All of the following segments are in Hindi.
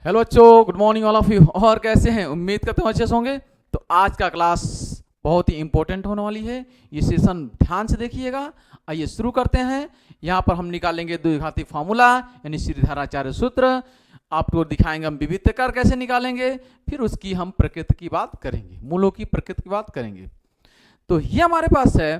हेलो बच्चों, good morning all of you. और कैसे हैं? उम्मीद करते हैं अच्छे से होंगे। तो आज का क्लास बहुत ही इंपॉर्टेंट होने वाली है। ये सेशन ध्यान से देखिएगा। आइए शुरू करते हैं। यहाँ पर हम निकालेंगे द्विघाती फार्मूला यानी श्रीधराचार्य सूत्र। आपको दिखाएंगे हम विविध कर कैसे निकालेंगे, फिर उसकी हम प्रकृति की बात करेंगे, मूलों की प्रकृति की बात करेंगे। तो ये हमारे पास है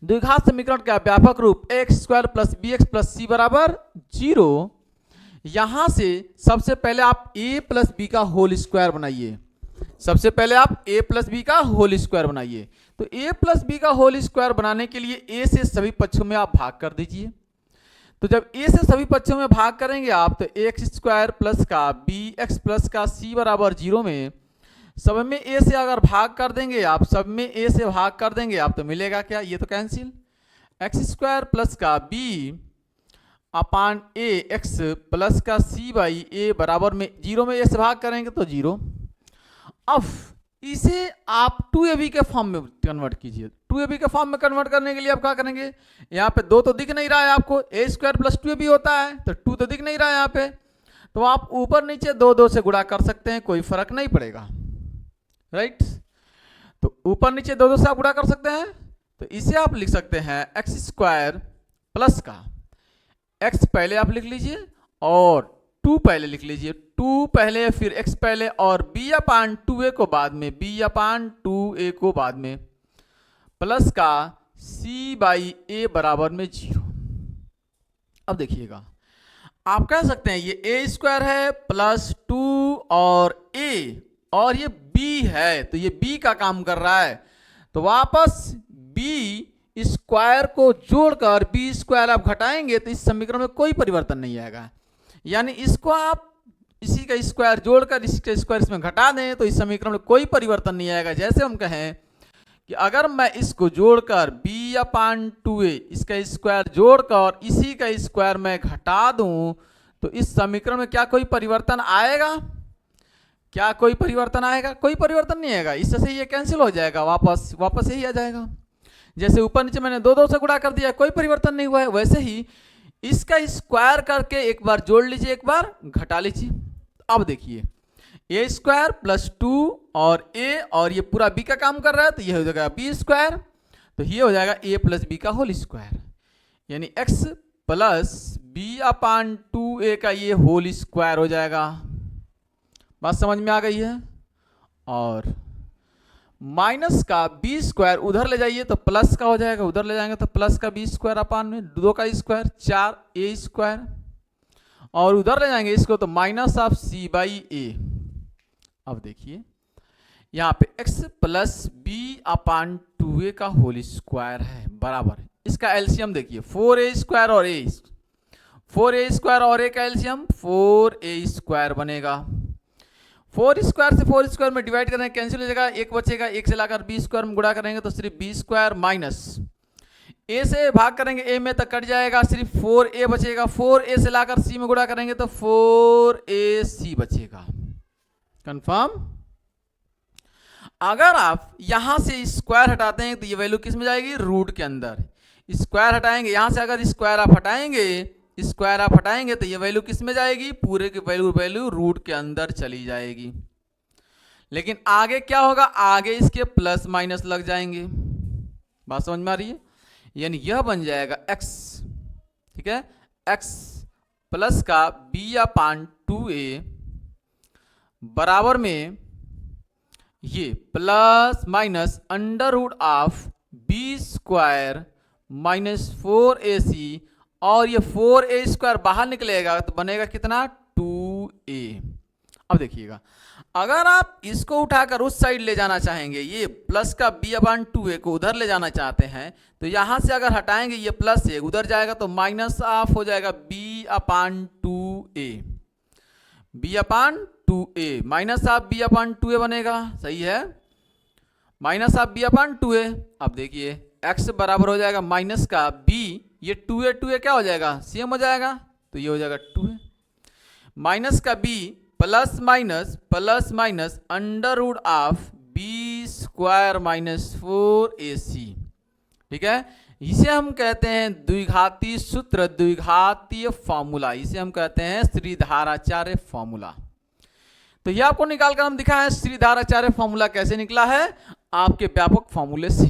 द्विघात समीकरण का व्यापक रूप x square plus b x plus c बराबर 0। यहां से सबसे पहले आप a प्लस बी का होल स्क्वायर बनाइए। सबसे पहले आप a प्लस बी का होल स्क्वायर बनाइए। तो a प्लस बी का होल स्क्वायर बनाने के लिए a से सभी पक्षों में आप भाग कर दीजिए। तो जब a से सभी पक्षों में भाग करेंगे आप, तो एक्स स्क्वायर प्लस का बी एक्स प्लस का c बराबर 0 में सब में a से अगर भाग कर देंगे आप, सब में a से भाग कर देंगे आप, तो मिलेगा क्या? ये तो कैंसिल। एक्स स्क्वायर प्लस का b अपान ए एक्स प्लस का सी बाई ए बराबर में 0 में ए से भाग करेंगे तो 0। अब इसे आप 2ab के फॉर्म में कन्वर्ट कीजिए। 2ab के फॉर्म में कन्वर्ट करने के लिए आप क्या करेंगे? यहाँ पे 2 तो दिख नहीं रहा है आपको, ए स्क्वायर प्लस 2ab होता है, तो 2 तो दिख नहीं रहा है यहाँ पे। तो आप ऊपर नीचे 2 से गुणा कर सकते हैं, कोई फर्क नहीं पड़ेगा, राइट। तो ऊपर नीचे 2 से आप गुणा कर सकते हैं। तो इसे आप लिख सकते हैं एक्स स्क्वायर प्लस का x पहले आप लिख लीजिए और 2 पहले लिख लीजिए। 2 पहले फिर x पहले और b अपान 2a को बाद में, b अपान 2a को बाद में, प्लस का c बाई a बराबर में 0। अब देखिएगा, आप कह सकते हैं ये a स्क्वायर है प्लस 2 और a और ये b है, तो ये b का काम कर रहा है। तो वापस b स्क्वायर को जोड़कर बी स्क्वायर आप घटाएंगे तो इस समीकरण में कोई परिवर्तन नहीं आएगा। यानी इसको आप इसी का स्क्वायर जोड़कर इसका स्क्वायर इसमें घटा दें तो इस समीकरण में कोई परिवर्तन नहीं आएगा। जैसे हम कहें कि अगर मैं इसको जोड़कर b अपान 2a इसका स्क्वायर जोड़कर इसी का स्क्वायर मैं घटा दूं तो इस समीकरण में क्या कोई परिवर्तन आएगा? क्या कोई परिवर्तन आएगा? कोई परिवर्तन नहीं आएगा। इससे ये कैंसिल हो जाएगा, वापस यही आ जाएगा। जैसे ऊपर नीचे मैंने 2 से गुणा कर दिया, कोई परिवर्तन नहीं हुआ है, वैसे ही इसका स्क्वायर करके एक बार जोड़ लीजिए, एक बार घटा लीजिए। अब देखिए ए स्क्वायर प्लस 2 और a और ये पूरा b का काम कर रहा है, तो ये हो जाएगा b स्क्वायर, तो ये हो जाएगा a प्लस बी का होल स्क्वायर, यानी x प्लस बी अपान 2a का ये होल स्क्वायर हो जाएगा। बात समझ में आ गई है? और माइनस का बी स्क्वायर उधर ले जाइए तो प्लस का हो जाएगा, उधर ले जाएंगे तो प्लस का बी स्क्वायर अपान में 2 का स्क्वायर 4a स्क्वायर, और उधर ले जाएंगे इसको तो माइनस ऑफ c बाई ए। अब देखिए यहाँ पे x प्लस बी अपान 2a का होल स्क्वायर है बराबर, इसका एलसीएम देखिए 4a स्क्वायर और a, 4a स्क्वायर और a का एलसीएम 4a स्क्वायर बनेगा। 4 स्क्वायर से 4 स्क्वायर में डिवाइड करेंगे, कैंसिल हो जाएगा, एक बचेगा, एक से लाकर बी स्क्वायर में गुणा करेंगे तो सिर्फ बी स्क्वायर माइनस ए से भाग करेंगे ए में तक कट जाएगा, सिर्फ 4a बचेगा। 4a से लाकर सी में गुणा करेंगे तो 4ac बचेगा। कंफर्म? अगर आप यहां से स्क्वायर हटाते हैं तो ये वैल्यू किस में जाएगी? रूट के अंदर। स्क्वायर हटाएंगे, यहां से अगर स्क्वायर आप हटाएंगे तो ये वैल्यू किस में जाएगी? पूरे की वैल्यू रूट के अंदर चली जाएगी। लेकिन आगे क्या होगा? आगे इसके प्लस माइनस लग जाएंगे। बात समझ में आ रही है? यानी यह बन जाएगा x, ठीक है, x प्लस का b अपान 2a बराबर में ये plus minus under root of B square minus 4ac, और ये 4a स्क्वायर बाहर निकलेगा तो बनेगा कितना? 2a। अब देखिएगा, अगर आप इसको उठाकर उस साइड ले जाना चाहेंगे, ये प्लस का b अपान 2a को उधर ले जाना चाहते हैं, तो यहां से अगर हटाएंगे ये प्लस a उधर जाएगा तो माइनस ऑफ हो जाएगा b अपान 2a, b अपान 2a माइनस ऑफ b अपान 2a बनेगा। सही है, माइनस ऑफ b अपान 2a। अब देखिए x बराबर हो जाएगा माइनस का b, ये 2a क्या हो जाएगा? सेम हो जाएगा, तो ये हो जाएगा 2a माइनस का b plus minus under root of B square minus 4ac, ठीक है। इसे हम कहते हैं द्विघातीय सूत्र, द्विघातीय फॉर्मूला, इसे हम कहते हैं श्रीधराचार्य फॉर्मूला। तो ये आपको निकाल कर हम दिखा है श्रीधराचार्य फॉर्मूला कैसे निकला है, आपके व्यापक फॉर्मूले से,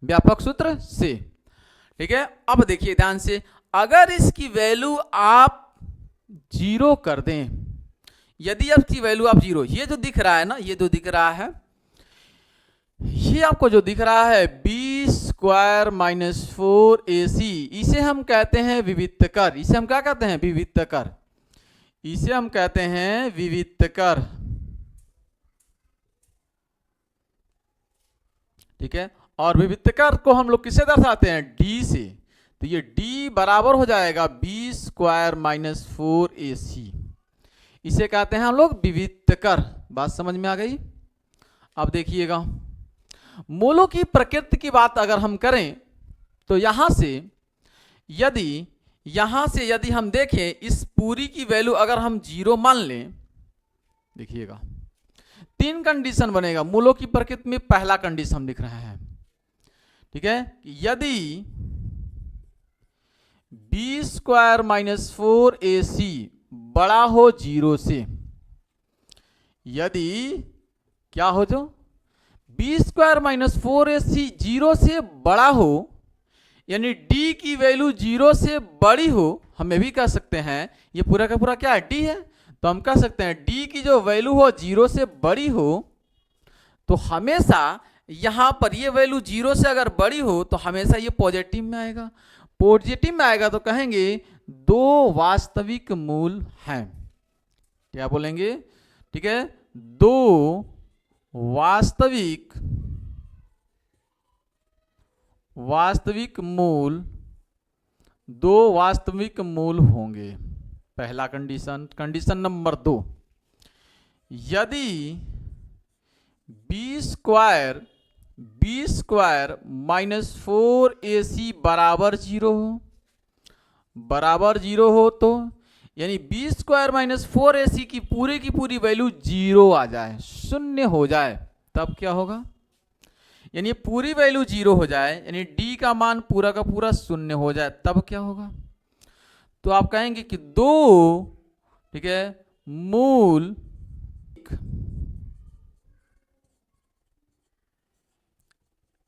व्यापक सूत्र से। ठीक है, अब देखिए ध्यान से, अगर इसकी वैल्यू आप 0 कर दें, यदि इसकी वैल्यू आप 0, ये जो दिख रहा है ना, ये जो दिख रहा है, ये आपको जो दिख रहा है b² - 4ac, इसे हम कहते हैं विविक्तकर। इसे हम क्या कहते हैं, विविक्तकर। इसे हम कहते हैं विविक्तकर। ठीक है, और विविक्तकर को हम लोग किससे दर्शाते हैं, d से। तो ये d बराबर हो जाएगा b² - 4ac, इसे कहते हैं हम लोग विविक्तकर। बात समझ में आ गई। अब देखिएगा, मूलों की प्रकृति की बात अगर हम करें तो यहां से यदि हम देखें, इस पूरी की वैल्यू अगर हम 0 मान लें, देखिएगा 3 कंडीशन बनेगा मूलों की प्रकृति में। पहला कंडीशन हम लिख रहे हैं, ठीक है, यदि b² - 4ac बड़ा हो 0 से, यदि क्या हो, जो b² - 4ac 0 से बड़ा हो, यानी d की वैल्यू 0 से बड़ी हो, हम ये भी कह सकते हैं, ये पूरा का पूरा क्या है, d है, तो हम कह सकते हैं d की जो वैल्यू हो 0 से बड़ी हो, तो हमेशा यहां पर ये वैल्यू 0 से अगर बड़ी हो तो हमेशा ये पॉजिटिव में आएगा। पॉजिटिव में आएगा तो कहेंगे 2 वास्तविक मूल हैं। क्या बोलेंगे, ठीक है, 2 वास्तविक मूल, 2 वास्तविक मूल होंगे। पहला कंडीशन। कंडीशन नंबर 2, यदि b² - 4ac बराबर 0 हो, तो यानी b² - 4ac की पूरी वैल्यू 0 आ जाए, 0 हो जाए, तब क्या होगा, यानी पूरी वैल्यू 0 हो जाए, यानी d का मान पूरा का पूरा 0 हो जाए, तब क्या होगा, तो आप कहेंगे कि 2, ठीक है, मूल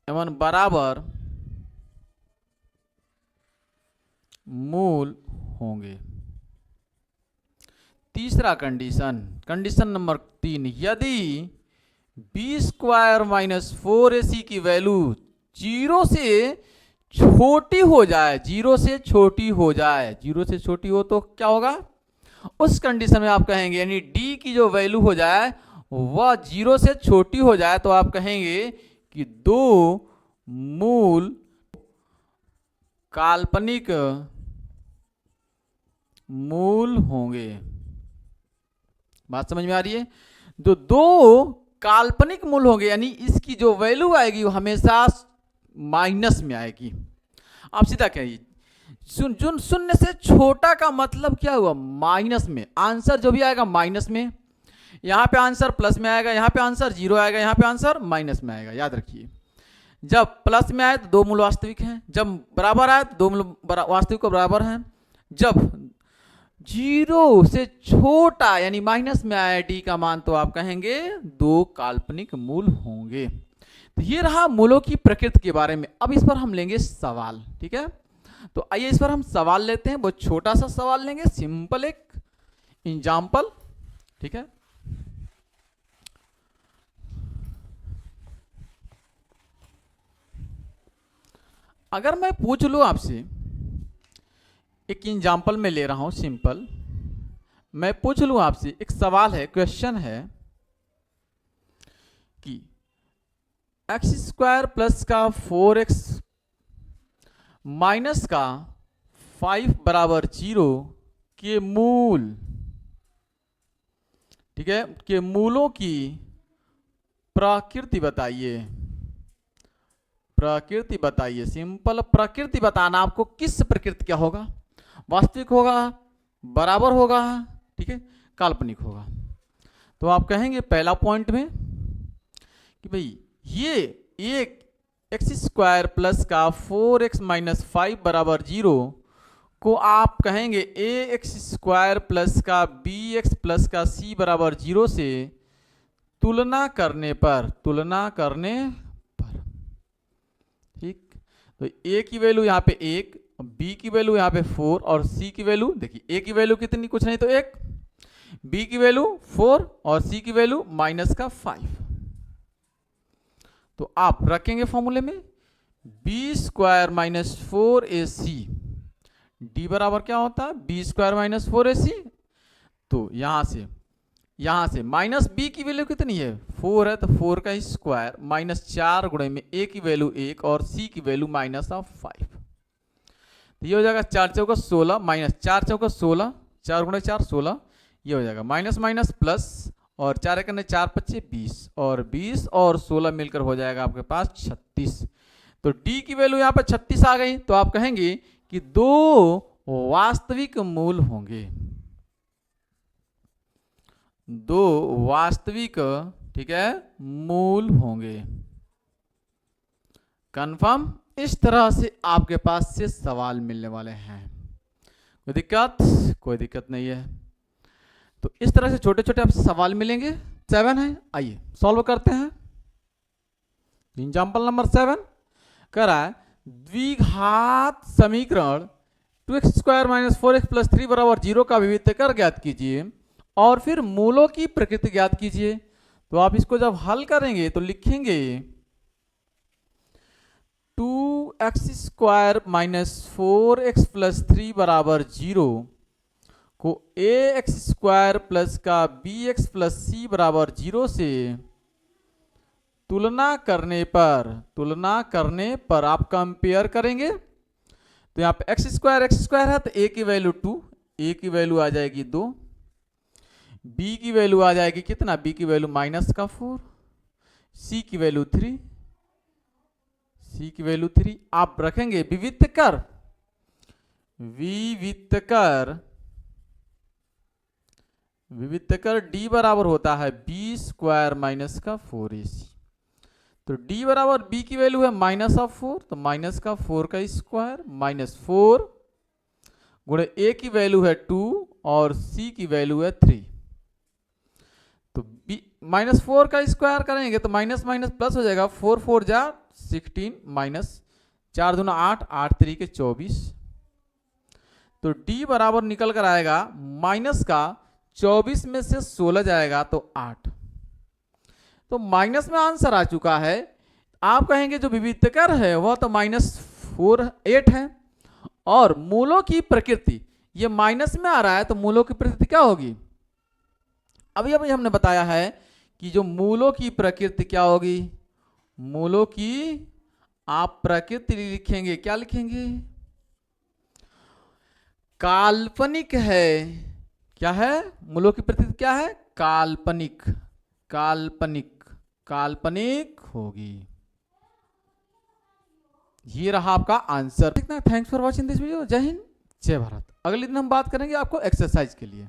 एवं बराबर मूल होंगे। तीसरा कंडीशन, कंडीशन नंबर 3, यदि b² - 4ac की वैल्यू 0 से छोटी हो जाए, 0 से छोटी हो जाए, 0 से छोटी हो तो क्या होगा, उस कंडीशन में आप कहेंगे, यानी d की जो वैल्यू हो जाए वह 0 से छोटी हो जाए, तो आप कहेंगे कि 2 मूल काल्पनिक मूल होंगे। बात समझ में आ रही है, जो 2 काल्पनिक मूल होंगे, यानी इसकी जो वैल्यू आएगी वो हमेशा माइनस में आएगी। आप सीधा कहिए, जो 0 से छोटा का मतलब क्या हुआ, माइनस में। आंसर जो भी आएगा माइनस में, यहाँ पे आंसर प्लस में आएगा, यहाँ पे आंसर 0 आएगा, यहाँ पे आंसर माइनस में आएगा। याद रखिए, जब प्लस में आए तो 2 मूल वास्तविक हैं, जब बराबर आए तो 2 मूल वास्तविक को बराबर हैं, जब 0 से छोटा यानी माइनस में आए d का मान, तो आप कहेंगे 2 काल्पनिक मूल होंगे। तो ये रहा मूलों की प्रकृति के बारे में। अब इस पर हम लेंगे सवाल, ठीक है, तो आइए इस पर हम सवाल लेते हैं। बहुत छोटा सा सवाल लेंगे, सिंपल एक एग्जाम्पल, ठीक है। अगर मैं पूछ लूं आपसे, एक एग्जाम्पल में ले रहा हूं सिंपल, मैं पूछ लूं आपसे, एक सवाल है, क्वेश्चन है कि x² प्लस का 4x माइनस का 5 बराबर 0 के मूल, ठीक है, के मूलों की प्रकृति बताइए। प्रकृति बताइए, सिंपल प्रकृति बताना आपको, किस प्रकृति क्या होगा, वास्तविक होगा, बराबर होगा, ठीक है, काल्पनिक होगा। तो आप कहेंगे पहला पॉइंट में कि भाई ये एक एक्स स्क्वायर प्लस का 4x माइनस 5 बराबर 0 को आप कहेंगे ए एक्स स्क्वायर प्लस का बी एक्स प्लस का सी बराबर 0 से तुलना करने पर ठीक। तो ए की वैल्यू यहाँ पे 1, बी की वैल्यू यहाँ पे 4 और सी की वैल्यू देखिए, ए की वैल्यू कितनी, कुछ नहीं तो 1, बी की वैल्यू 4 और सी की वैल्यू माइनस का 5। तो आप रखेंगे फॉर्मूले में B square minus 4ac, D बराबर क्या होता है बी स्क्वायर माइनस 4ac। तो यहां से माइनस बी की वैल्यू कितनी है 4 है, तो 4 का स्क्वायर माइनस 4 गुणे में ए की वैल्यू 1 और सी की वैल्यू माइनस ऑफ 5। तो ये हो जाएगा 4 चौका 16 माइनस 4 चौका 16, 4 गुणे 4 16, ये हो जाएगा माइनस माइनस प्लस और 4 एक 4 पच्चे 20 और 20 और 16 मिलकर हो जाएगा आपके पास 36। तो डी की वैल्यू यहाँ पर 36 आ गई। तो आप कहेंगे कि 2 वास्तविक मूल होंगे, 2 वास्तविक, ठीक है, मूल होंगे। कंफर्म। इस तरह से आपके पास से सवाल मिलने वाले हैं। कोई दिक्कत? कोई दिक्कत नहीं है। तो इस तरह से छोटे छोटे आपसे सवाल मिलेंगे। 7 है, आइए सॉल्व करते हैं। एग्जाम्पल नंबर 7 कह रहा है द्विघात समीकरण 2x square minus 4x plus 3 बराबर 0 का विविधकर ज्ञात कीजिए और फिर मूलों की प्रकृति ज्ञात कीजिए। तो आप इसको जब हल करेंगे तो लिखेंगे 2x square minus 4x plus 3 बराबर 0 को ए एक्स स्क्वायर प्लस का बी एक्स प्लस सी बराबर 0 से तुलना करने पर आप कंपेयर करेंगे। तो यहाँ पे एक्स स्क्वायर है, तो ए की वैल्यू 2, ए की वैल्यू आ जाएगी 2, बी की वैल्यू आ जाएगी कितना, बी की वैल्यू माइनस का 4, सी की वैल्यू 3, सी की वैल्यू 3। आप रखेंगे विविधकर डी बराबर होता है बी स्क्वायर माइनस का 4ac। तो डी बराबर बी की वैल्यू है माइनस ऑफ 4, तो माइनस का 4 का स्क्वायर माइनस 4 गुणे ए की वैल्यू है 2 और सी की वैल्यू है 3। तो बी माइनस 4 का स्क्वायर करेंगे तो माइनस माइनस प्लस हो जाएगा, 4 4 जा 16 माइनस 4 दूना 8, 8 3 के 24। तो डी बराबर निकल कर आएगा माइनस का 24 में से 16 जाएगा तो 8। तो माइनस में आंसर आ चुका है। आप कहेंगे जो विविधकर है वह तो -8 है और मूलों की प्रकृति ये माइनस में आ रहा है, तो मूलों की प्रकृति क्या होगी। अभी हमने बताया है कि जो मूलों की प्रकृति क्या होगी, मूलों की आप प्रकृति लिखेंगे, क्या लिखेंगे, काल्पनिक है। क्या है, मूलों की प्रकृति क्या है, काल्पनिक, काल्पनिक, काल्पनिक होगी। ये रहा आपका answer. Thanks for watching this video. जय हिंद, जय भारत। अगले दिन हम बात करेंगे आपको एक्सरसाइज के लिए।